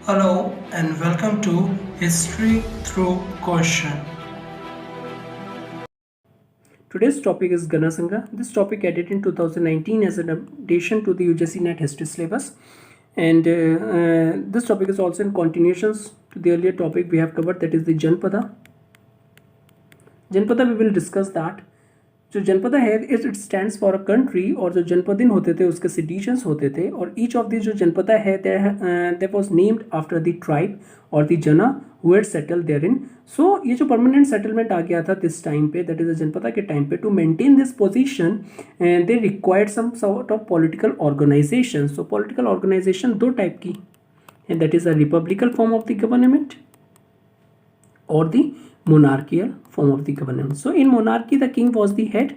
Hello and welcome to History Through Question. Today's topic is Ganasanga. This topic added in 2019 as an addition to the UGC NET history syllabus. And this topic is also in continuations to the earlier topic we have covered, that is the Janpada. Janpada, we will discuss that. जो जनपद है it stands for a country, और जो जनपदिन होते थे उसके citizens होते थे, और ईच ऑफ दी जो जनपदा है that was named after the tribe और the jana who had settled there in. So ये जो परमानेंट सेटलमेंट आ गया था दिस टाइम पे, दैट इज अ जनपदा के टाइम पे, to maintain this position they required some sort of political organization. So political organization दो टाइप की है, that is a republical form of the government or the monarchical form of the government. So in monarchy the king was the head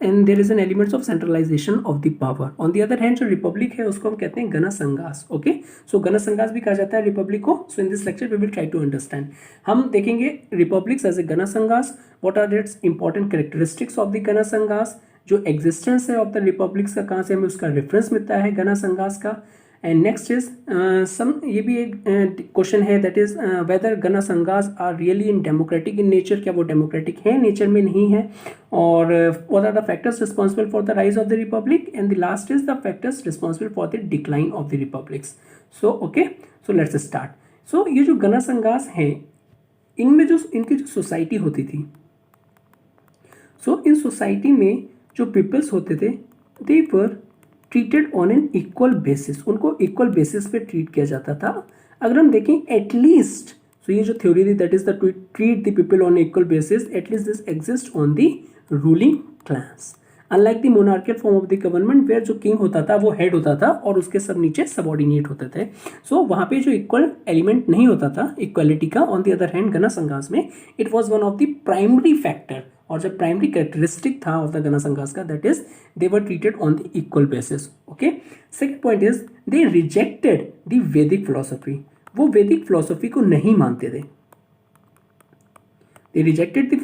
and there is an element of centralization of the power. On the other hand जो republic है उसको हम कहते हैं गण संघास. Okay, सो गण संघास भी कहा जाता है रिपब्लिक को. So in this lecture we will try to understand. हम देखेंगे republics as a gana sanghas, what are its important characteristics of the gana sanghas, जो एग्जिस्टेंस है ऑफ द रिपब्लिक्स का कहाँ से हमें उसका रेफरेंस मिलता है गण संघास का. एंड नेक्स्ट इज सम, ये भी एक क्वेश्चन है, that is whether gana sanghas are really in democratic in nature, क्या वो डेमोक्रेटिक है नेचर में नहीं है, और what are the factors responsible for the rise of the republic, and the last is the factors responsible for the decline of the republics. So okay, so let's start. So ये जो गण संघास है इनमें जो इनकी जो सोसाइटी होती थी, सो in society में जो पीपल्स होते थे they were treated on an equal basis, उनको इक्वल बेसिस पे ट्रीट किया जाता था. अगर हम देखें एटलीस्ट, सो ये जो थ्योरी थी that is the treat the people on equal basis, at least this exist on the ruling class. Unlike the monarchial form of the government where जो किंग होता था वो हेड होता था और उसके सब नीचे सबऑर्डिनेट होते थे. सो वहाँ पे जो इक्वल एलिमेंट नहीं होता था इक्वालिटी का, ऑन द अदर हैंड गण संघास में it was one of the primary factor, और जब प्राइमरी कैरेक्टरिस्टिक था ऑफ द गण संघास का, that is they were treated on the equal basis. Okay, second point is they rejected the वैदिक philosophy, वो वैदिक philosophy को नहीं मानते थे. They rejected the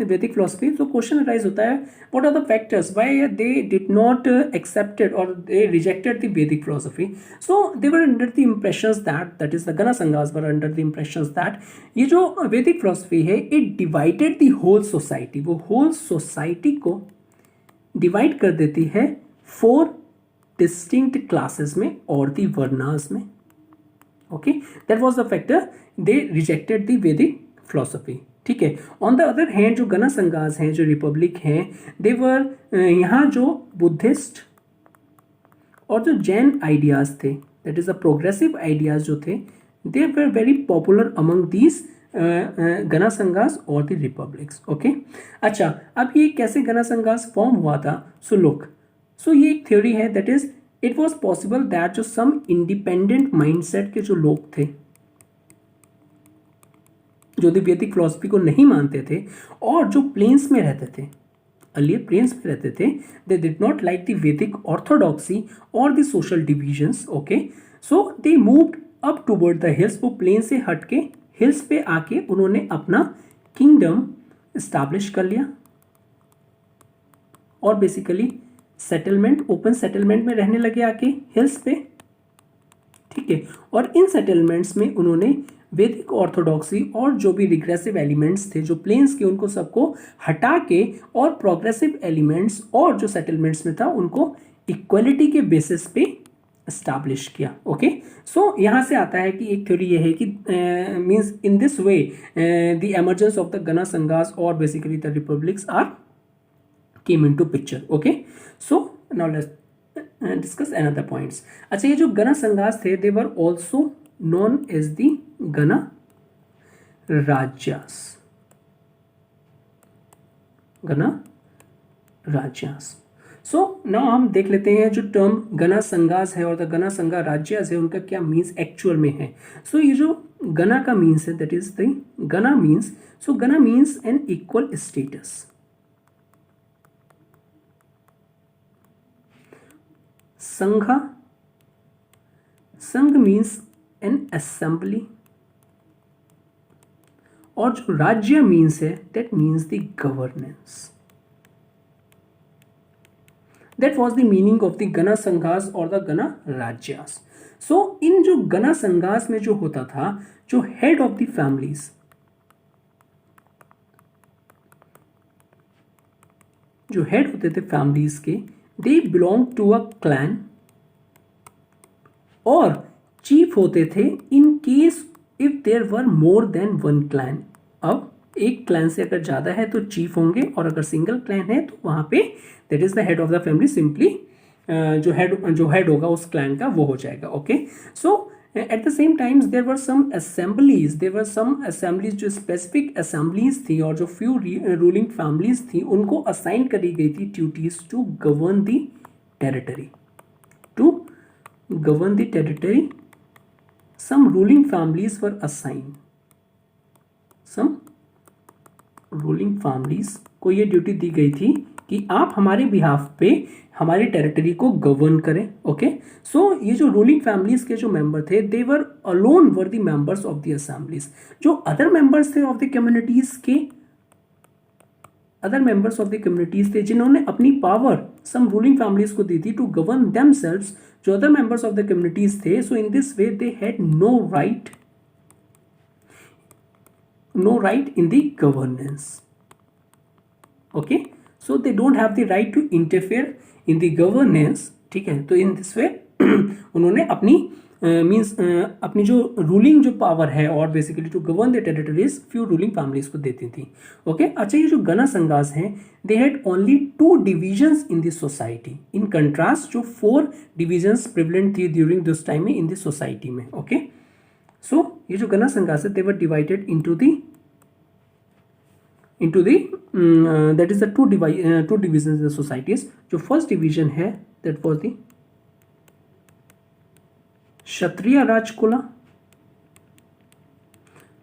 Vedic philosophy. So question arise होता है, what are the factors why they did not accepted or they rejected the Vedic philosophy? So they were under the impressions that is the Gana Sanghas were under the impressions that ये जो Vedic philosophy है it divided the whole society, वो whole society को divide कर देती है 4 distinct classes में और the varnas में. Okay, that was the factor they rejected the Vedic philosophy. ठीक है. ऑन द अदर हैंड जो गण संघास हैं जो रिपब्लिक हैं देवर यहाँ जो बुद्धिस्ट और जो जैन आइडियाज थे, that is the progressive ideas जो थे, they were very popular among these gana sanghas और द रिपब्लिक्स. ओके, अच्छा अब ये कैसे गण संघास फॉर्म हुआ था? सो लुक, सो ये एक थ्योरी है that is it was possible that जो सम इंडिपेंडेंट माइंडसेट के जो लोग थे जो द वैदिक फिलॉसफी को नहीं मानते थे और जो प्लेन्स में रहते थे, अर्लियर प्लेन्स में रहते थे, दे डिड नॉट लाइक द वैदिक ऑर्थोडॉक्सी और the social divisions. Okay, so they moved up toward the hills, वो प्लेन से हट के हिल्स पे आके उन्होंने अपना किंगडम इस्टेब्लिश कर लिया और बेसिकली सेटलमेंट, ओपन सेटलमेंट में रहने लगे आके हिल्स पे. ठीक है, और इन सेटलमेंट्स में उन्होंने वैदिक ऑर्थोडॉक्सी और जो भी रिग्रेसिव एलिमेंट्स थे जो प्लेन्स के उनको सबको हटा के और प्रोग्रेसिव एलिमेंट्स और जो सेटलमेंट्स में था उनको इक्वलिटी के बेसिस पे एस्टैब्लिश किया. ओके, सो यहाँ से आता है कि एक थ्योरी ये है कि means in this way the emergence of the gana sanghas और basically the republics are came into picture. Okay, so now let's discuss another points. अच्छा, ये जो गण संघास थे they were also known as the Gana Rajas. गना राज्यास. So now हम देख लेते हैं जो टर्म गना संघास है और द गना संघा राज्यास है उनका क्या मीन्स एक्चुअल में है. सो ये जो गना का मीन्स है दैट इज द गना मीन्स, सो गना मीन्स एन इक्वल स्टेटस. संघा, संघ मीन्स एन असेंबली, और जो राज्य मीन्स है that means the governance. That was the meaning of the Gana Sanghas or the Gana Rajyas. So इन जो Gana Sanghas में जो होता था, जो head of the families, जो head होते थे families के, they belong to a clan, और chief होते थे in case if there were more than one clan. अब एक क्लैन से अगर ज़्यादा है तो चीफ होंगे, और अगर सिंगल क्लैन है तो वहाँ पे that is the head of the family, simply जो हेड होगा उस क्लैन का वो हो जाएगा. Okay, so at the same times there were some assemblies जो स्पेसिफिक असेंबलीज थी और जो फ्यू रूलिंग फैमिलीज थी उनको असाइन करी गई थी duties to govern the territory. Some ruling families were assigned. Some ruling families को ये ड्यूटी दी गई थी कि आप हमारे बिहाफ पे हमारी टेरिटरी को गवर्न करें. ओके, सो ये जो रूलिंग फैमिलीज के जो मेंबर थे, they were alone were the members of the assemblies. जो अदर मेंबर्स थे ऑफ द कम्युनिटीज थे जिन्होंने अपनी पावर सम रूलिंग फैमिलीज को दी थी टू गवर्न देमसेल्व्स, जो other members of the communities थे. So in this way they had no right in the governance. Okay, so they don't have the right to interfere in the governance. ठीक है, तो इन this वे उन्होंने अपनी अपनी जो ruling जो पावर है और basically to govern the territories few ruling families को देती थी. ओके, अच्छा, ये जो गना संघास हैं, they had only 2 divisions in the society, in contrast जो 4 डिविजन्स प्रिवलेंट थी ड्यूरिंग दिस टाइम में इन द सोसाइटी में. ओके, सो ये जो गना संघास है, they were divided into the that is the two divisions in the societies. जो first division है that was the क्षत्रिय राजकुला.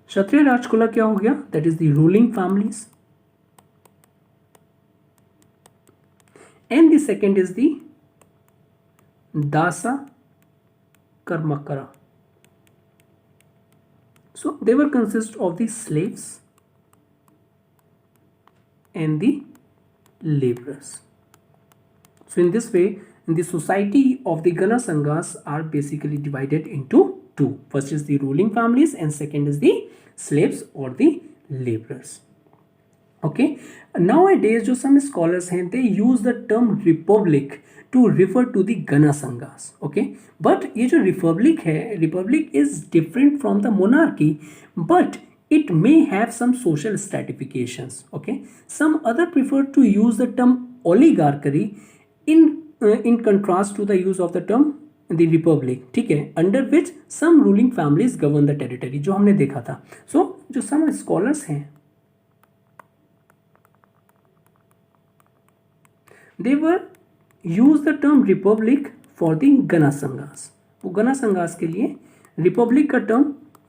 क्षत्रिय राजकुला क्या हो गया? that is the ruling families. And the second is the Dasa Karmakara. So they were consist of the slaves and the laborers. So in this way, the society of the Gana Sanghas are basically divided into 2. First is the ruling families and second is the slaves or the laborers. Okay, nowadays जो some scholars हैं, they use the term republic to refer to the Gana Sanghas. Okay, but ये जो republic है, republic is different from the monarchy, but it may have some social stratifications. Okay, some other prefer to use the term oligarchy in contrast to the use of the term the republic. ठीक है, under which some ruling families govern the territory, जो हमने देखा था. So जो some scholars हैं, they were use the term republic for the Gana Sanghas. वो Gana Sanghas के लिए republic का term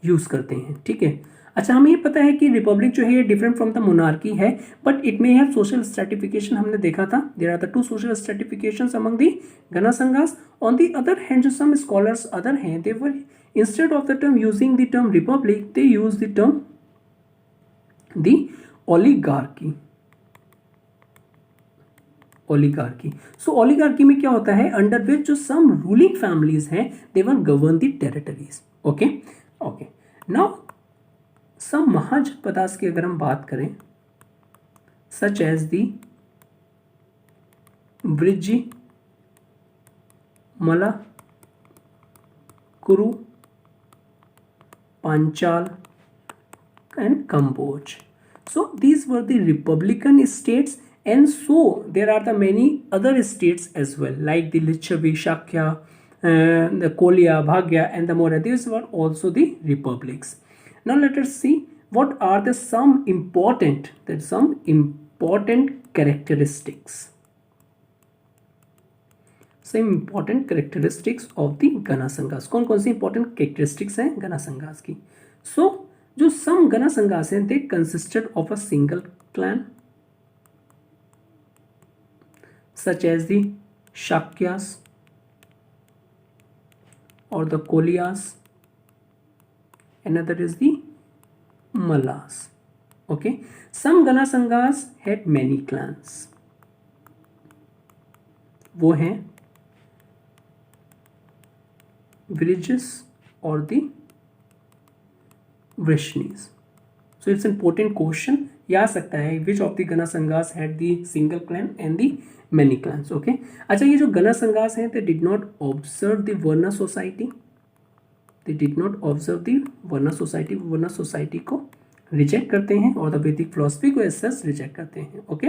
यूज करते हैं. ठीक है, अच्छा, हमें ये पता है कि रिपब्लिक जो है ये डिफरेंट फ्रॉम द मोनार्की है, but it may have social stratification. हमने देखा था there are the 2 social stratifications among the gana sanghas. On the other hand जो सम स्कॉलर्स अदर हैं, they were instead of the term using the term republic, they use the term the oligarchy. So oligarchy में क्या होता है, under which जो सम ruling families हैं, they were govern the territories. Okay, now some mahajanapadas की अगर हम बात करें, सच एज दी वृज्जी, मला, कुरु, Panchal and Kamboj. So these were the republican states, and so there are the many other states as well, like the Lichavi, Shakya, the Kolya, Bhagya and the Maurya. These were also the republics. Now let us see what are the some important characteristics. Some important characteristics of the Gana Sanghas. कौन कौन सी important characteristics हैं Gana Sanghas की? So जो some Gana Sanghas हैं, they consisted of a single clan, such as the Shakyas or the Kolyas. Another is the Mallas. Okay, some Gana Sanghas had many clans. वो हैं Viriges और दी Vrishnis. So it's an important question. ये आ सकता है which of the Gana Sanghas had the single clan and the many clans. Okay. अच्छा, ये जो Gana Sanghas हैं they did not observe the Varna society. They did not observe the Varna society. Varna society को reject करते हैं और the वैदिक philosophy को एज सच रिजेक्ट करते हैं. ओके.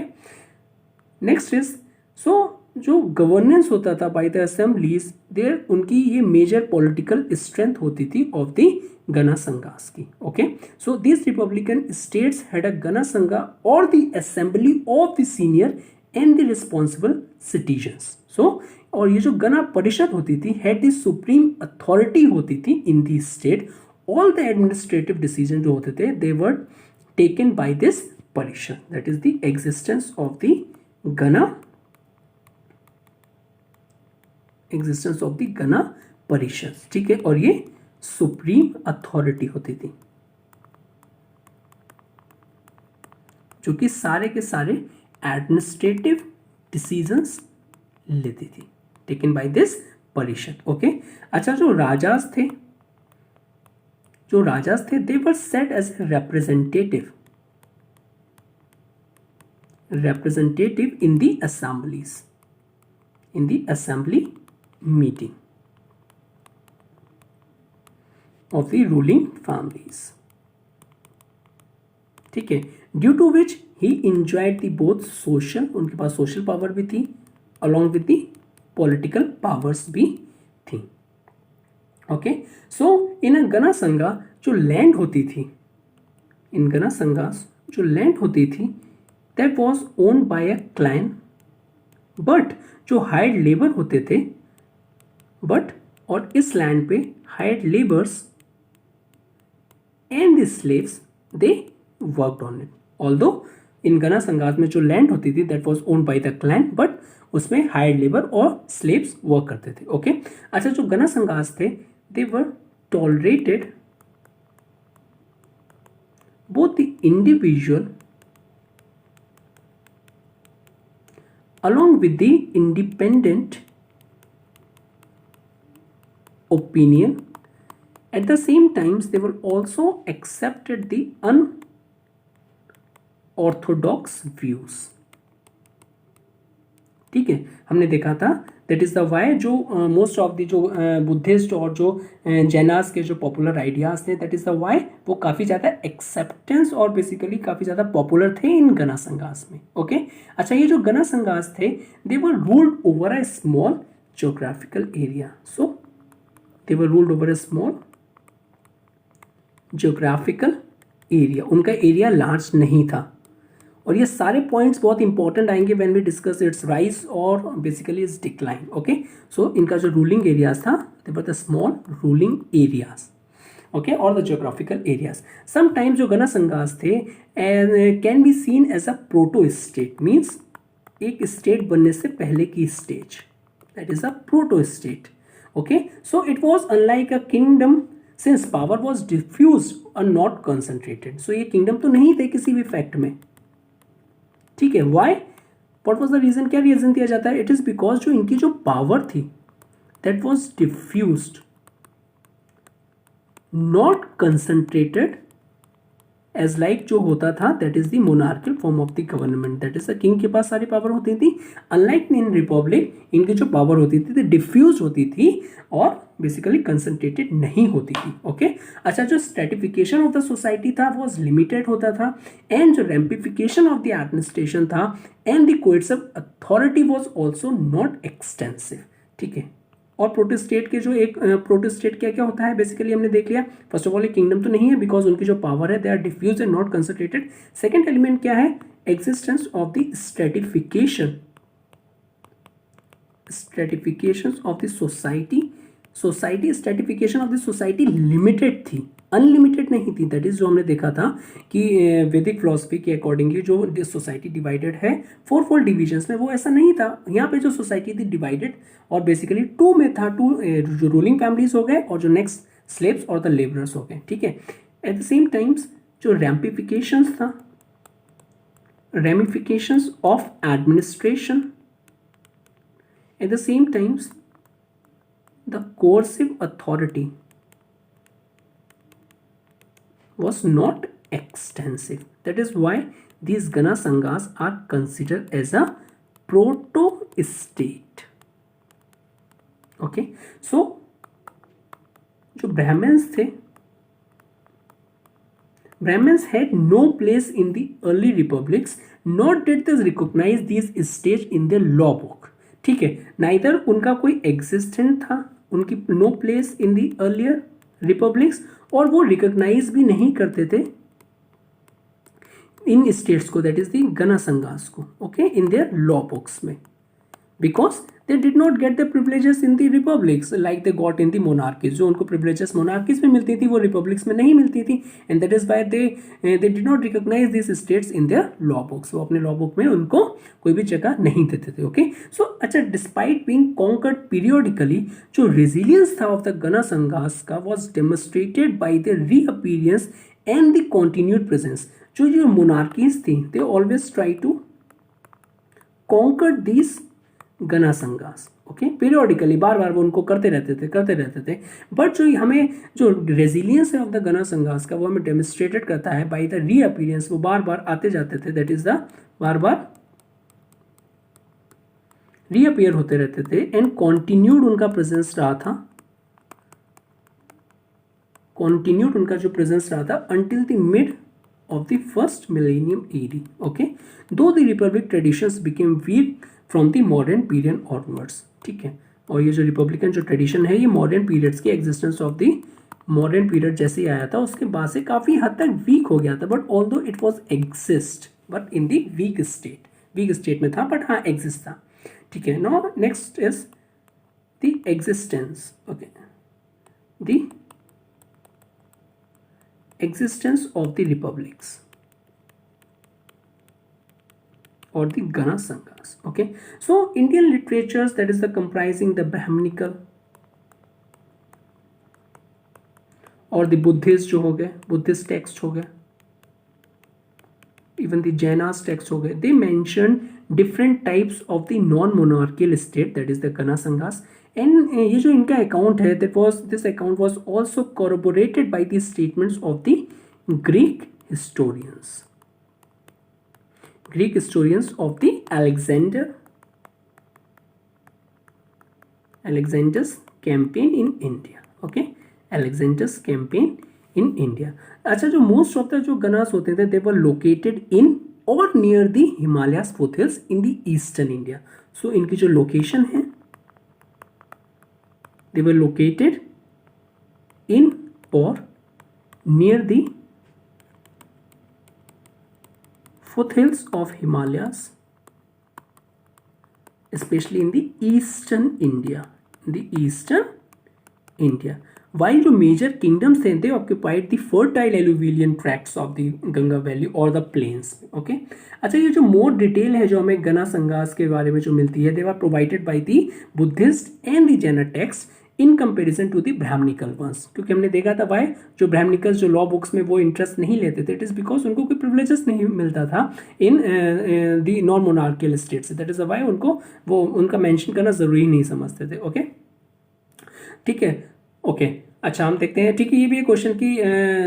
नेक्स्ट इज सो जो गवर्नेंस होता था बाय द असेंबलीज देयर, उनकी ये मेजर पॉलिटिकल स्ट्रेंथ होती थी ऑफ द गना संघास की. Okay. So this republican states had a gana sangha और the assembly of the senior and the responsible citizens. So और ये जो गना परिषद होती थी हैड द सुप्रीम अथॉरिटी होती थी in the state. All the administrative decision जो होते थे they were taken by this परिषद. That is the existence of the गना, एग्जिस्टेंस ऑफ द गना परिषद. ठीक है. और ये सुप्रीम अथॉरिटी होती थी जो कि सारे के सारे एडमिनिस्ट्रेटिव डिसीजंस लेती थी, taken by this parishad. Okay. अच्छा, जो राजास थे they were set as representative in the assemblies, in the assembly meeting of the ruling families. ठीक है. Due to which he enjoyed the both social, उनके पास सोशल पावर भी थी along with the political powers भी थी. Okay. सो इन अ गना संघा जो लैंड होती थी, इन गना संघास जो लैंड होती थी that was owned by a clan. But जो हायर्ड लेबर होते थे, बट और इस लैंड पे hired labours and the slaves they worked on it. Although इन गना संघास में जो लैंड होती थी that was owned by the clan, but उसमें हायर्ड लेबर और स्लेव्स वर्क करते थे. ओके. अच्छा, जो गना संघास थे they were tolerated both the individual along with the independent opinion. At the same times they were also accepted the unorthodox views. ठीक है. हमने देखा था दैट इज द वाई जो मोस्ट ऑफ द जो बुद्धिस्ट और जो जैनास के जो पॉपुलर आइडियाज थे दैट इज द वाई वो काफ़ी ज़्यादा एक्सेप्टेंस और बेसिकली काफ़ी ज़्यादा पॉपुलर थे इन गना संघास में. ओके. अच्छा, ये जो गना संघास थे they were ruled over a small geographical area. So they were ruled over a small geographical area. उनका एरिया लार्ज नहीं था. और ये सारे पॉइंट्स बहुत इंपॉर्टेंट आएंगे when we discuss its rise और basically its decline. Okay. So इनका जो रूलिंग एरियाज था they were the small ruling areas. Okay. और द ज्योग्राफिकल एरियाज. समटाइम्स जो गना संघास थे can be seen as a proto state, means एक state बनने से पहले की stage, that is a proto state. Okay. So it was unlike a kingdom since power was diffuse और not concentrated. So ये kingdom तो नहीं थे किसी भी फैक्ट में. ठीक है. Why, what was the reason, क्या रीजन दिया जाता है? इट इज बिकॉज जो इनकी जो पावर थी that was diffused, not concentrated as like जो होता था that is the monarchial form of the government. That is the king के पास सारी पावर होती थी. अनलाइक इन रिपब्लिक इनकी जो पावर होती थी डिफ्यूज होती थी और बेसिकली कंसंट्रेटेड नहीं होती थी. ओके. अच्छा, जो स्ट्रेटिफिकेशन ऑफ द सोसाइटी था वो लिमिटेड होता था एंड जो रैम्पिफिकेशन ऑफ द एडमिनिस्ट्रेशन था and the coercive authority was also not extensive. ठीक है. और प्रोटेस्टेट के जो एक प्रोटेस्टेट क्या क्या होता है बेसिकली हमने देख लिया. फर्स्ट ऑफ ऑल एक किंगडम तो नहीं है बिकॉज उनकी जो पावर है they are diffuse and not concentrated. Second element क्या है? Existence of the stratification of the society. Stratification of the society limited थी, अनलिमिटेड नहीं थी. दैट इज जो हमने देखा था कि वैदिक फिलॉसफी के अकॉर्डिंगली जो सोसाइटी डिवाइडेड है 4 डिविजन्स में, वो ऐसा नहीं था. यहाँ पे जो सोसाइटी थी डिवाइडेड और बेसिकली 2 में था. 2 जो रूलिंग फैमिलीज हो गए और जो नेक्स्ट स्लेव्स और द लेबरर्स हो गए. ठीक है. एट द सेम टाइम्स जो रैम्पिफिकेशंस था, ramifications of administration At the same times, the coercive authority was not extensive. That is why these Gana Sanghas are considered as a proto-state. Okay, so जो Brahmins थे, Brahmins had no place in the early republics, nor did they recognize these states in their law book. ठीक है, neither उनका कोई existent था, उनकी no place in the earlier republics, और वो रिकॉग्नाइज भी नहीं करते थे इन स्टेट्स को, that is the gana sanghas को, okay, in their law books में, because they did not get the privileges in the republics like they got in the monarchies. जो उनको प्रिविलेजेस मोनार्कीज में मिलती थी वो रिपब्लिक्स में नहीं मिलती थी, and that is why they did not recognise this states in their law books. वो अपने लॉ बुक में उनको कोई भी जगह नहीं देते थे. ओके, सो अच्छा, डिस्पाइट बीइंग कॉन्कर्ड पीरियोडिकली, जो रेजिलियंस था ऑफ द गना संघास का was demonstrated by the reappearance and the continued presence. जो मोनार्कीज थी, they always try to conquer these gana sanghas. Okay, periodically बार बार वो उनको करते रहते थे. बट जो हमें जो रेजिलियंस है ऑफ द गना संघास का, वो हमें डेमोन्स्ट्रेटेड करता है बाय द रीअपीयरेंस. वो बार बार आते जाते थे, that is the bar bar reappear होते रहते थे, एंड कॉन्टिन्यूड उनका प्रेजेंस रहा था, कॉन्टिन्यूड उनका जो प्रेजेंस रहा था until the mid of the first millennium AD. Okay, though the republic traditions became weak from the modern period onwards. ठीक है, और ये जो रिपब्लिकन जो ट्रेडिशन है, ये मॉडर्न पीरियड्स की existence of the modern period जैसे ही आया था उसके बाद से काफ़ी हद तक वीक हो गया था. But although it was exist, but in the weak state में था, बट हाँ एग्जिस्ट था. ठीक है, now next is the existence. Okay, the existence of the republics or the Gana Sanghas. Okay, so Indian literatures, that is the comprising the Brahmanical और the Buddhist जो हो गए, Buddhist text हो गए, even the Jainas text हो गए, they mention different types of the non-monarchical state, that is the Gana Sanghas. And ये जो इनका अकाउंट है, this account was also corroborated by the statements of the Greek historians of the Alexander's campaign in India. Okay, Alexander's campaign in India. अच्छा, जो most of the जो गनास होते थे, they were located in और near the Himalayas foothills in the eastern India. So इनकी जो location है, they were located in or near the foothills of Himalayas, especially in the eastern India. While the major kingdoms थे, they occupied the fertile alluvial tracts of the Ganga Valley or the plains. Okay, अच्छा, ये जो more detail है जो हमें गना संघास के बारे में जो मिलती है, they were provided by the Buddhist and the Jaina texts in comparison to the Brahmanical ones. क्योंकि हमने देखा था वाई जो ब्राह्मणिकल्स जो लॉ बुक्स में वो इंटरेस्ट नहीं लेते थे, इट इज़ बिकॉज उनको कोई प्रिविलेजेस नहीं मिलता था in the non monarchial states. That is why उनको वो उनका मेंशन करना ज़रूरी नहीं समझते थे. ओके, ठीक है. ओके, अच्छा, हम देखते हैं. ठीक है, ये भी एक क्वेश्चन की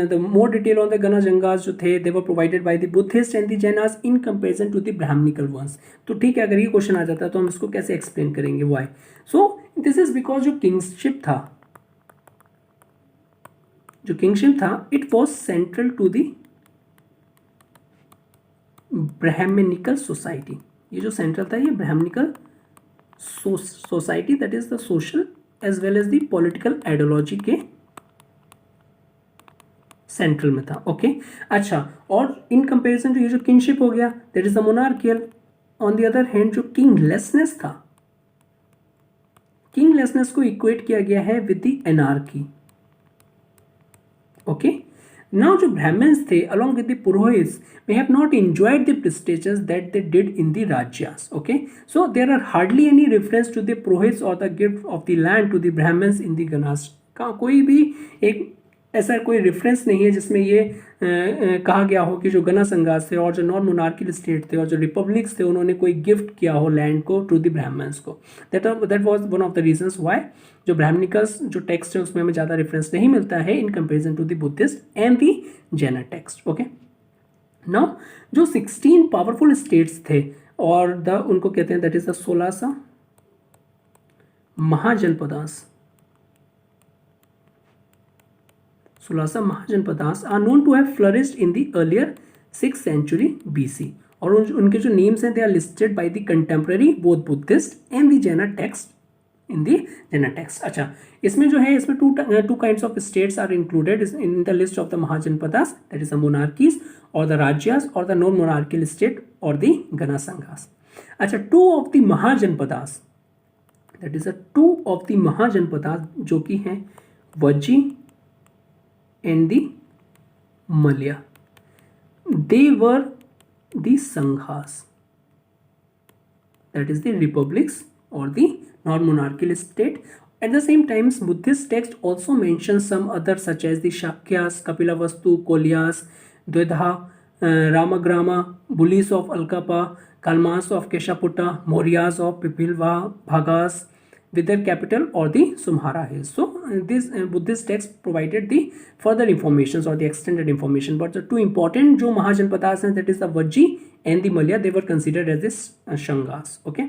the more detail on the gana sanghas जो थे, they were provided by the Buddhist and the Jainas in comparison to the Brahmanical ones. तो ठीक है, अगर ये क्वेश्चन आ जाता है तो हम इसको कैसे एक्सप्लेन करेंगे, why? So this is because जो किंगशिप था, it was central to the Brahmanical society. ये जो सेंट्रल था, ये Brahmanical society, that is the social as well as the political ideology के सेंट्रल में था. ओके, अच्छा, और इन कंपेरिजन टू ये जो किंगशिप हो गया, that is the monarchial. On the other hand जो किंगलेसनेस था, किंगलेसनेस को इक्वेट किया गया है with the anarchy. Okay, now जो ब्राह्मण्स थे along with the purohits may have not enjoyed the prestiges that they did in the Rajyas. Okay, so there are hardly any reference to the Purohits or the gift of the land to the Brahmins in the Ganas. का कोई भी एक ऐसा कोई reference नहीं है जिसमें ये कहा गया हो कि जो गना संघास थे और जो नॉन मोनार्कियल स्टेट थे और जो रिपब्लिक्स थे उन्होंने कोई गिफ्ट किया हो लैंड को टू द ब्राह्मण्स को. That was one of the reasons why जो ब्राह्मणिकस जो टेक्स्ट है उसमें हमें ज़्यादा रेफरेंस नहीं मिलता है in comparison to the Buddhist and the Jain text. Okay, now जो 16 पावरफुल स्टेट्स थे और उनको कहते हैं that is the 16 mahajanapadas. 16 mahajanapadas are known to have flourished in the earlier 6th century BC. और उनके जो नेम्स हैं they are listed by the contemporary both Buddhist and the Jain text in the Jain text. अच्छा, इसमें जो है इसमें two kinds of states are included in the list of the mahajanapadas, that is the monarchies और द राज्यास और the non monarchial state और the gana sanghas. अच्छा, two of the mahajanapadas, that is the two of the mahajanapadas जो कि हैं Vajji and the Malya, they were the Sanghas, that is the republics or the non-monarchical state. At the same time, Buddhist text also mentions some others such as the Shakyas, Kapilavastu, Kolyas, Dvedha, Ramagrama, Bulis of Alkapa, Kalmas of Keshaputta, Mauryas of Pipilva, Bhagas, with their capital or the Sumhara hills. So this Buddhist text provided the further informations or the extended information, but the two important jo Mahajanpadas हैं, that is the Vajji and the Malya, they were considered as this Shangas. Okay,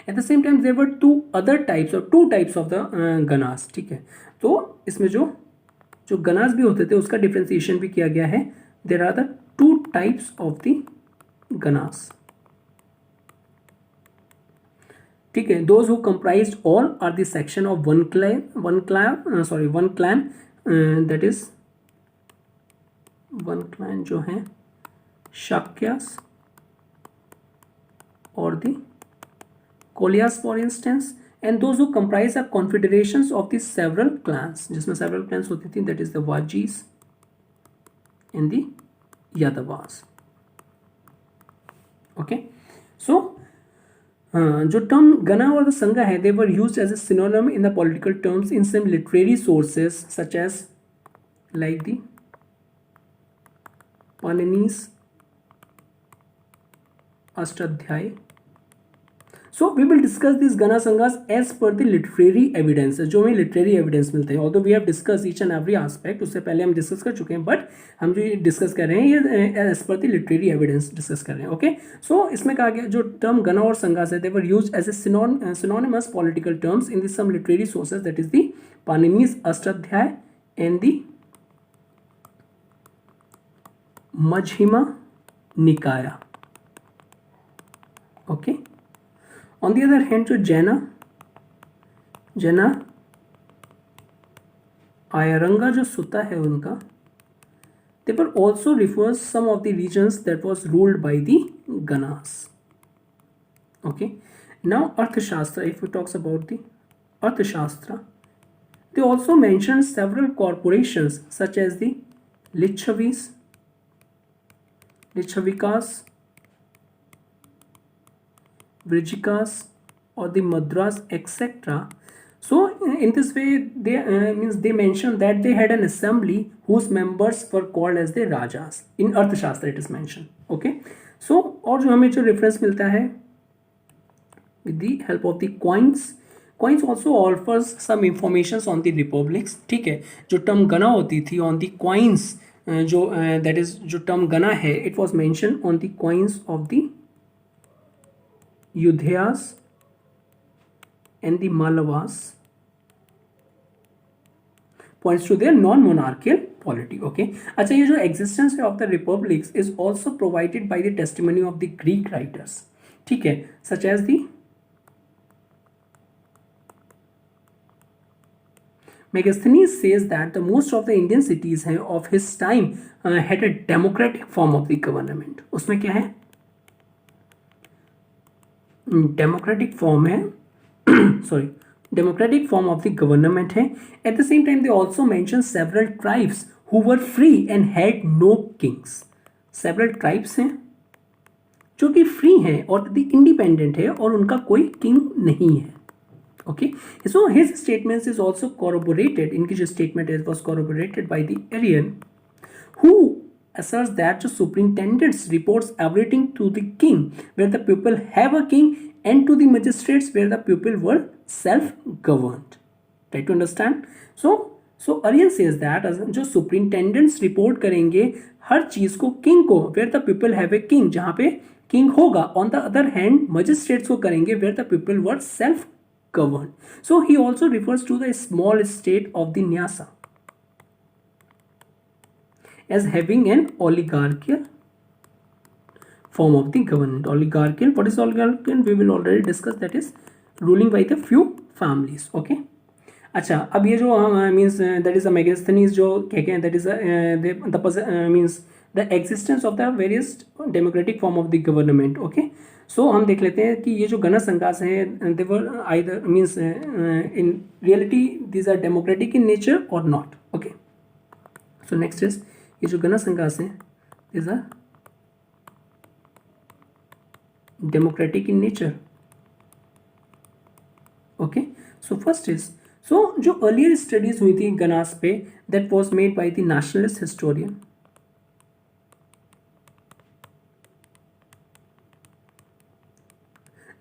at the same time there were two other types or two types of the Ganas. ठीक है, तो इसमें जो Ganas भी होते थे उसका डिफ्रेंसिएशन भी किया गया है. There are the two types of the Ganas. ठीक है, those who comprised all are the section of one clan, that is one clan जो है शाक्यास और the Koliyas for instance, and those who comprise are confederations of the several clans, जिसमें several clans होती थी, that is the Vajjis and the Yadavas. Okay, so जो term gana और the sangha है they were used as a synonym in the political terms in some literary sources such as like the Panini's Ashtadhyay. So we will discuss this gana sanghas as per the literary evidence, जो हमें literary evidence मिलते हैं. Although we have discuss each and every aspect, उससे पहले हम discuss कर चुके हैं, बट हम जो डिस्कस कर रहे हैं ये as per the literary evidence discuss कर रहे हैं. ओके, सो इसमें कहा गया जो टर्म गना और संघास है they were used as a synonymous political terms in the some literary sources, that is the Panini's Ashtadhyay and the Majjhima Nikaya. Okay, on the other hand जो जैना आयरंगा जो सुता है उनका, they were also refers some of the regions that was ruled by the Ganas. Okay, now Arthashastra, if we talks about the Arthashastra, they also mention several corporations such as the Lichavikas, Vrijikas or the Madras, etc. So in this way they mention that they had an assembly whose members were called as the Rajas. In Arthashastra it is mentioned. Okay, so और जो हमें जो reference मिलता है with the help of the coins also offers some informations on the republics. ठीक है, जो term गना होती थी on the coins, जो that is जो टर्म गना है it was mentioned on the coins of the Yudhyas and the Malavas, points to their non-monarchical polity. Okay, अच्छा, ये जो existence of the republics is also provided by the testimony of the Greek writers. ठीक है, such as the Megasthenes says that the most of the Indian cities of his time had a democratic form of the government. उसमें क्या है, democratic form है sorry democratic form of the government है. At the same time they also mention several tribes who were free and had no kings. Several tribes हैं जो कि free हैं और द इंडिपेंडेंट है और उनका कोई किंग नहीं है. Okay, so his statements is also corroborated. इनकी जो statement is was corroborated by the Arian, who asserts that the superintendents reports everything to the king, where the people have a king, and to the magistrates, where the people were self-governed. Try to understand. So Arian says that जो superintendents report करेंगे हर चीज को king को, where the people have a king, जहाँ पे king होगा. On the other hand, magistrates को करेंगे where the people were self governed. So he also refers to the small state of the Nyasa as having an oligarchical form of the government. Oligarchical, what is oligarchical? We will already discuss. That is ruling by the few families. Okay. अच्छा, अब ये जो means that is a Megasthenes जो कहते हैं that is means the existence of the various democratic form of the government. Okay, so हम देख लेते हैं कि ये जो गण संघास हैं they were either means in reality these are democratic in nature और not. Okay, so next is ये जो गण संघास हैं these are democratic in nature. Okay, so first is जो अर्लियर स्टडीज हुई थी गणास पे that was made by the nationalist historian.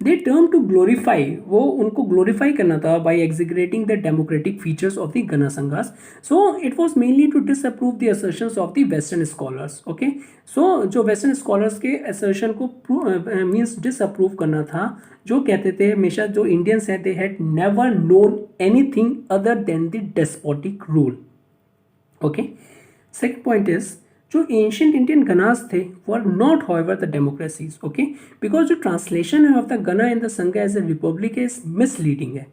They term to glorify, वो उनको ग्लोरीफाई करना था by exaggerating the democratic features of the gana sanghas. So it was mainly to disapprove the assertions of the western scholars. Okay, so जो western scholars के assertion को means disapprove करना था, जो कहते थे हमेशा जो इंडियंस हैं they had never known anything other than the despotic rule. Okay, second point is जो एंशियंट इंडियन गणास थे were not however the democracies. Okay, because जो ट्रांसलेशन है ऑफ द गणा एंड द संघ as a republic is misleading है.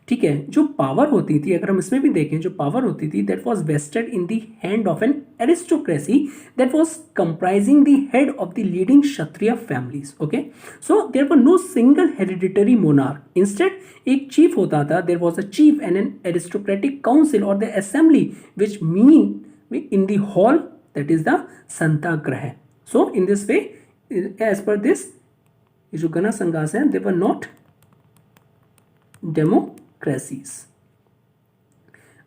ठीक है, जो पावर होती थी अगर हम इसमें भी देखें, जो पावर होती थी that was vested in the hand of an aristocracy that was comprising the head of the leading Kshatriya families. Okay, so there were no single hereditary monarch. Instead एक चीफ होता था, there was a chief and an aristocratic council और the assembly which mean in the hall, that is the Santagraha. So in this way, as per this, जो गण संघास हैं they were not democracies.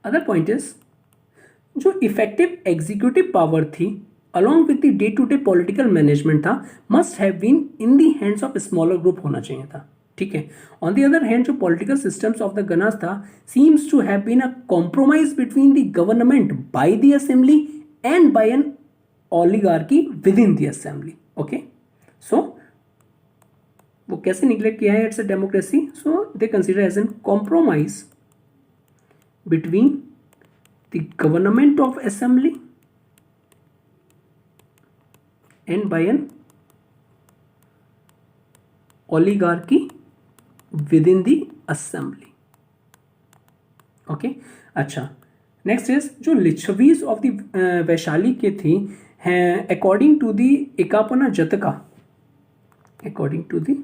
Other point is जो effective executive power थी along with the day to day political management था must have been in the hands of a smaller group होना चाहिए था. ठीक है, ऑन द अदर हैंड जो political systems of the ganas था seems to have been a compromise between the government by the assembly and by an oligarchy within the assembly. Okay, so वो कैसे neglect किया है it's a democracy. So they consider as an compromise between the government of assembly and by an oligarchy within the assembly. Okay, अच्छा, next is जो Licchavis of the Vaishali के थी हैं according to the एकापना जतका, अकॉर्डिंग टू द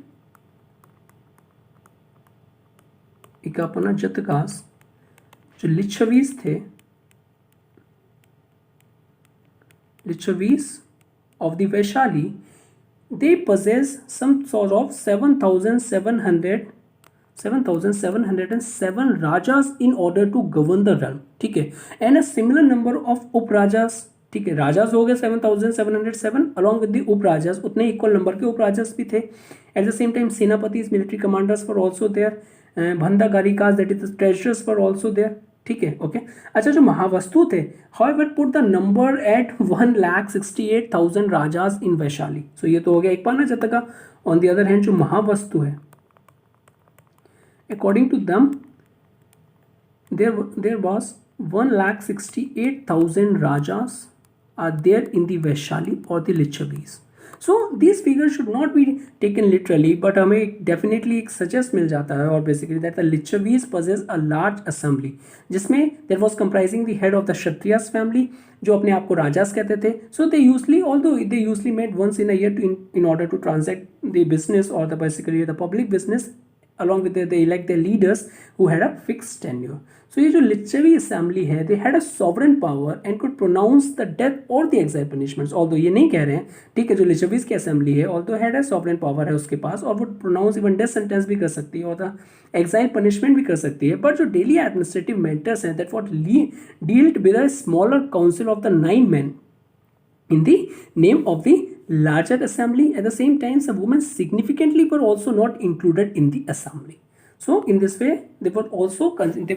एकापना जतकास जो लिच्छवीज थे, Licchavis of the Vaishali they possess some sort of 7,707 rajas in order to govern the realm. ठीक है, and a similar number of uprajas. ठीक है, राजास हो गए 7,707 along with the uprajas, उतने इक्वल नंबर के उपराजास भी थे. At the same time सेनापतिस, military commanders were also there. भंडागारिकास that is the treasurers were also there. ठीक है, ओके. अच्छा, जो महावस्तु थे however put the number at 1,68,000 राजास in वैशाली. सो ये तो हो गया एक पाना जतका. ऑन द अदर हैंड जो महावस्तु है according to them there was 1,68,000 rajas are there in the Vaishali or the Lichavis. So these figures should not be taken literally, but हमें definitely एक suggest मिल जाता है और basically that the Lichavis possess a large assembly जिसमें there was comprising the head of the Kshatriyas family जो अपने आप को राजास कहते थे. So they usually, although they usually met once in a year in order to transact the business or the basically the public business, along with they elect their leaders who had a fixed tenure. सो ये जो Licchavi assembly है, they had a sovereign power and could pronounce the death और the exile punishments. Although ये नहीं कह रहे हैं, ठीक है, जो लिच्छवीज की असेंबली है, although had a sovereign power है उसके पास, और वो प्रोनाउंस इवन डेथ सेंटेंस भी कर सकती है और द एक्साइल पनिशमेंट भी कर सकती है। बट जो डेली एडमिनिस्ट्रेटिव मैटर्स हैं, that what dealt with a smaller council of the 9 men in the name of the larger assembly. At the same time, some women significantly were also not included in the assembly. So in this way, they were also they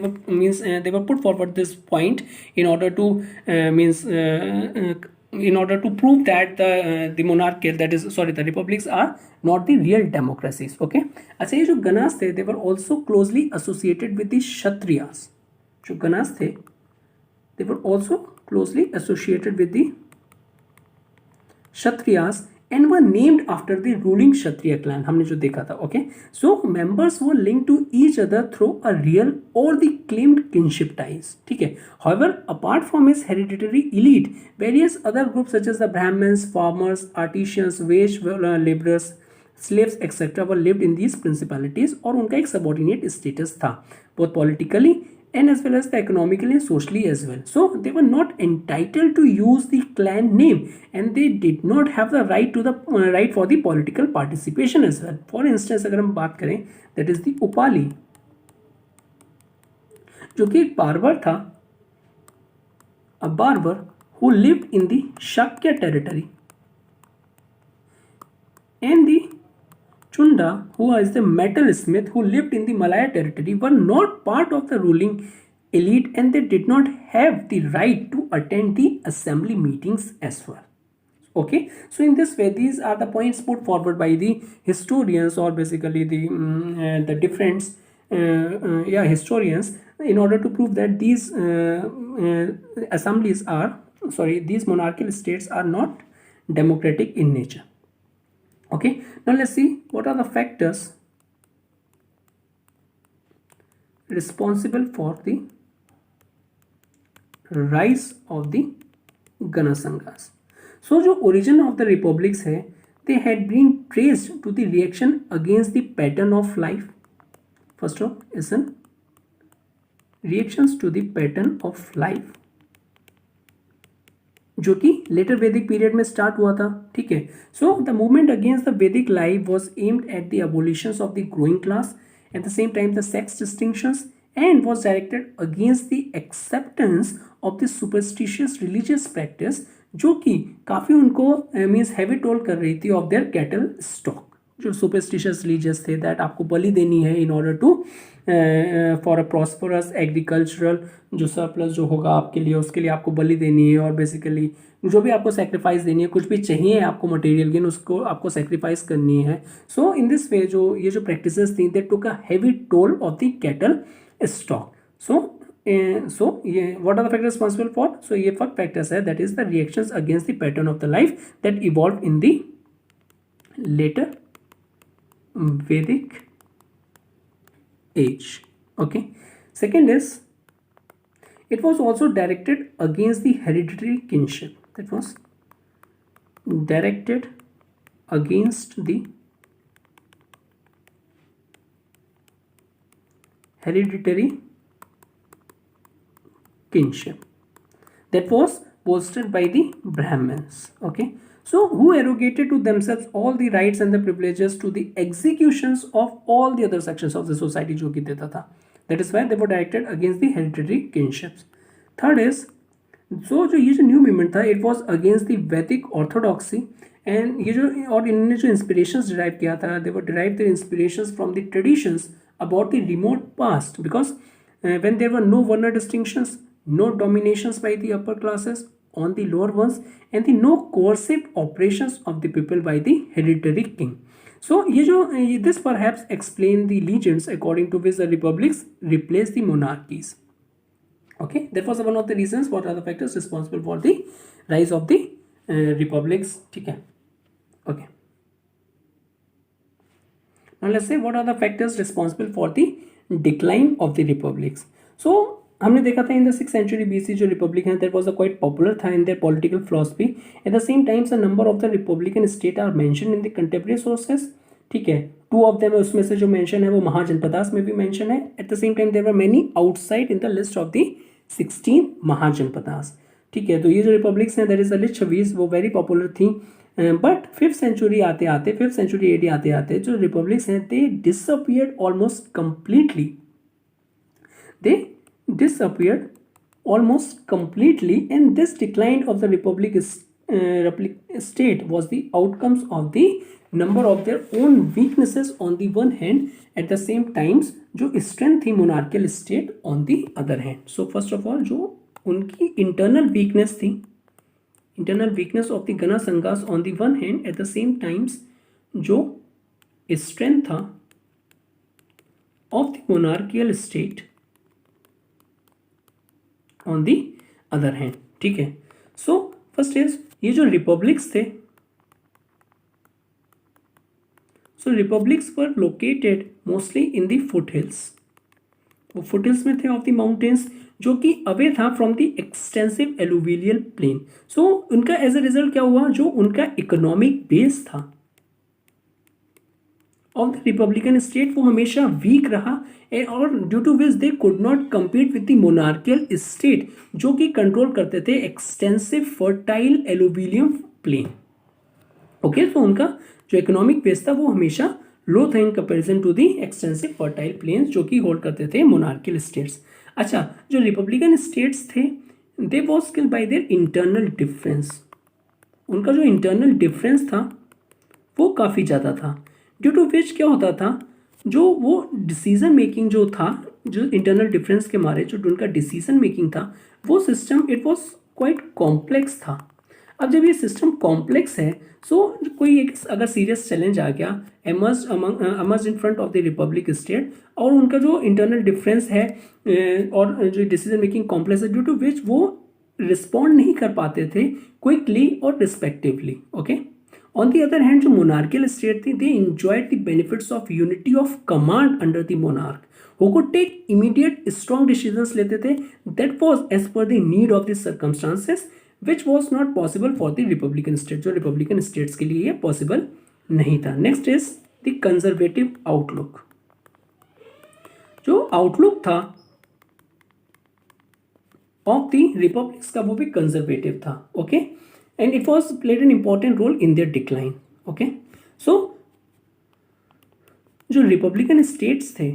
were put forward this point in order to in order to prove that the monarchical, that is sorry, the republics are not the real democracies. Okay, अच्छा, ये जो गणास थे, they were also closely associated with the Kshatriyas. जो गणास थे, they were also closely associated with the Kshatriyas and were named after the ruling Kshatriya clan. हमने जो देखा था, okay? So members were linked to each other through a real or the claimed kinship ties. ठीक है. However, apart from his hereditary elite, various other groups such as the Brahmins, farmers, artisans, wage laborers, slaves, etc. were lived in these principalities और उनका एक subordinate status था, both politically and as well as the economically and socially as well. So they were not entitled to use the clan name and they did not have the right to the right for the political participation as well. For instance, अगर हम बात करें, that is the Upali, जो कि एक barber था, a barber who lived in the Shakya territory, and the Chunda, who was the metalsmith who lived in the Malaya territory, were not part of the ruling elite and they did not have the right to attend the assembly meetings as well. Okay, so in this way, these are the points put forward by the historians, or basically the different historians, in order to prove that these assemblies are, sorry, these monarchical states are not democratic in nature. Okay, now let's see what are the factors responsible for the rise of the Ganasanghas. So जो origin of the republics है, they had been traced to the reaction against the pattern of life. First of all is an reactions to the pattern of life, जो कि letter वैदिक period में start हुआ था, ठीक है. So the movement against the Vedic life was aimed at the abolitions of the growing class, at the same time the sex distinctions, and was directed against the acceptance of the superstitious religious practice, जो कि काफ़ी उनको means heavy toll कर रही थी of their cattle stock. जो superstitious religious थे, that आपको बलि देनी है in order to for a prosperous agricultural, जो सरप्लस जो होगा आपके लिए, उसके लिए आपको बलि देनी है, और बेसिकली जो भी आपको सेक्रीफाइस देनी है, कुछ भी चाहिए आपको मटेरियल गेन, उसको आपको सेक्रीफाइस करनी है. सो इन दिस वे जो ये जो प्रैक्टिसेस थी, they took a heavy toll of the cattle stock. So ये what are the factors responsible for, so ये फैक्टर्स है, that is the reactions against the pattern of the life that evolve in the later Vedic age. Okay, second is it was also directed against the hereditary kinship. That was directed against the hereditary kinship that was bolstered by the Brahmins. Okay, so who arrogated to themselves all the rights and the privileges to the executions of all the other sections of the society जो कि देता था. That is why they were directed against the hereditary kinships. Third is, so जो ये जो new movement था, it was against the Vedic orthodoxy, and ये जो और इन्होंने जो inspirations derive किया था, they were derived their inspirations from the traditions about the remote past, because when there were no Varna distinctions, no dominations by the upper classes on the lower ones, and the no coercive operations of the people by the hereditary king. So ये जो this perhaps explain the legends according to which the republics replaced the monarchies. Okay, that was one of the reasons. What are the factors responsible for the rise of the republics? ठीक है. Okay, now let's say what are the factors responsible for the decline of the republics. So हमने देखा था in the 6th century BC जो republic है, that was quite popular था in their political philosophy. At the same times a number of the republican state are mentioned in the contemporary sources. ठीक है, two of them उसमें से जो mention है वो महाजनपदास में भी मेंशन है. At the same time there were many outside in the list of the 16 mahajanapadas. ठीक है, तो ये जो रिपब्लिक्स हैं दैट इज द लिस्ट 26 वो वेरी पॉपुलर थी. बट 5th सेंचुरी आते आते 5th सेंचुरी एडी आते आते जो रिपब्लिक्स हैं they disappeared almost completely. They disappeared almost completely, and this decline of the republic state was the outcomes of the number of their own weaknesses on the one hand, at the same times जो strength थी monarchical state on the other hand. So first of all जो उनकी internal weakness थी, internal weakness of the Gana Sanghas on the one hand, at the same times जो strength था of the monarchical state on the other hand. ठीक है, so first is ये जो republics थे, so republics were located mostly in the foot hills. वो foot hills में थे ऑफ द माउंटेन्स जो कि अवे था from the extensive alluvial plain. So उनका एज ए रिजल्ट क्या हुआ, जो उनका इकोनॉमिक बेस था ऑफ द रिपब्लिकन स्टेट वो हमेशा वीक रहा, और due to which they could not compete with the monarchial state जो कि कंट्रोल करते थे एक्सटेंसिव फर्टाइल एलुविलियम प्लेन. ओके, तो उनका जो इकोनॉमिक बेस था वो हमेशा लो था in comparison to the extensive fertile plains जो कि होल्ड करते थे मोनार्कियल स्टेट्स. अच्छा, जो रिपब्लिकन स्टेट्स थे they was killed by their internal difference. उनका जो इंटरनल डिफरेंस था वो काफ़ी ज़्यादा था, ड्यू टू विच क्या होता था, जो वो डिसीजन मेकिंग जो था, जो इंटरनल डिफरेंस के मारे जो उनका डिसीजन मेकिंग था वो system it was quite complex था. अब जब ये सिस्टम कॉम्प्लेक्स है, सो कोई एक अगर सीरियस चैलेंज आ गया emerge in front of the republic state, और उनका जो इंटरनल डिफरेंस है और जो डिसीजन मेकिंग कॉम्प्लेक्स है, due to which they respond नहीं कर पाते थे क्विकली और respectively. Okay, on the other hand जो मोनार्कियल स्टेट थी they enjoyed the benefits of unity of command under the monarch who could take immediate strong decisions लेते थे that was as per the need of the circumstances which was not possible for the republican state. जो republican states के लिए ये possible नहीं था. Next is the conservative outlook. जो outlook था ऑफ द रिपब्लिक्स का वो भी कंजर्वेटिव था. Okay, and it was played an important role in their decline. Okay, so जो रिपब्लिकन स्टेट्स थे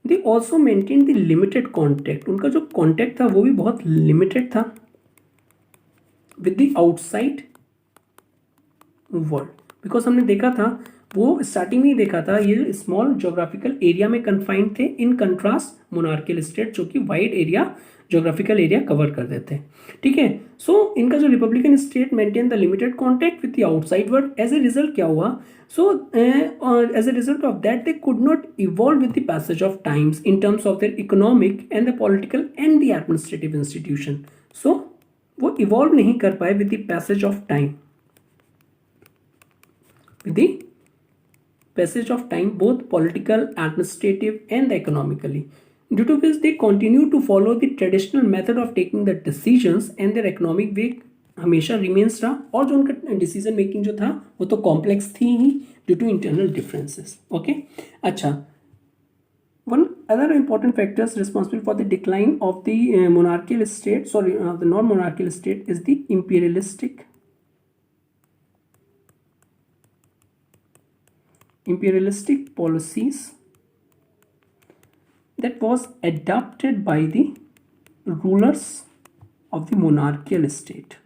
they also maintained the limited contact. उनका जो कॉन्टैक्ट था वो भी बहुत लिमिटेड था with the outside world. Because हमने देखा था वो स्टार्टिंग में ही देखा था ये स्मॉल जोग्राफिकल एरिया में कन्फाइंड थे इन कंट्रास्ट मोनार्कियल स्टेट जो कि wide area geographical area cover कर देते हैं. ठीक है, सो इनका जो republican state maintain the limited contact with the outside world. As a result क्या हुआ, so as a result of that they could not evolve with the passage of times in terms of their economic and the political and the administrative institution. सो वो evolve नहीं कर पाए with the passage of time, with the passage of time, both political, administrative and economically, due to which they continue to follow the traditional method of taking the decisions and their economic way हमेशा remains रहा. और जो उनका decision making जो था वो तो complex थी ही due to internal differences. Okay, अच्छा, one other important factors responsible for the decline of the monarchical state, sorry, the non-monarchical state is the imperialistic policies that was adopted by the rulers of the monarchical state,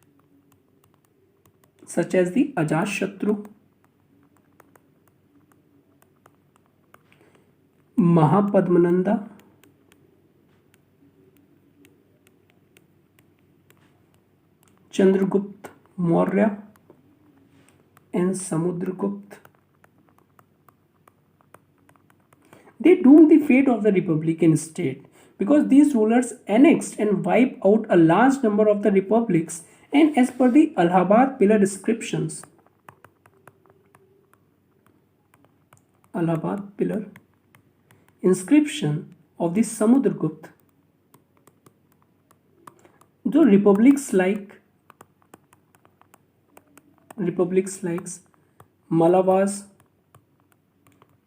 such as the Ajashatru, Mahapadmananda, Chandragupta Maurya and Samudragupta. They doomed the fate of the republican state because these rulers annexed and wiped out a large number of the republics, and as per the Allahabad pillar inscriptions, Allahabad pillar inscription of the Samudragupta, the republics like Mallavas,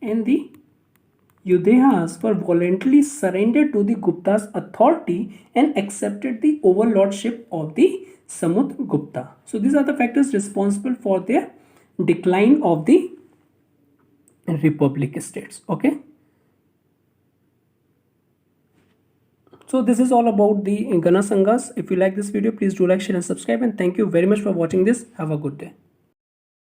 and the Yudhayas were voluntarily surrendered to the Gupta's authority and accepted the overlordship of the Samudgupta. So these are the factors responsible for their decline of the republic states. Okay. So this is all about the Gana Sanghas. If you like this video, please do like, share and subscribe, and thank you very much for watching this. Have a good day.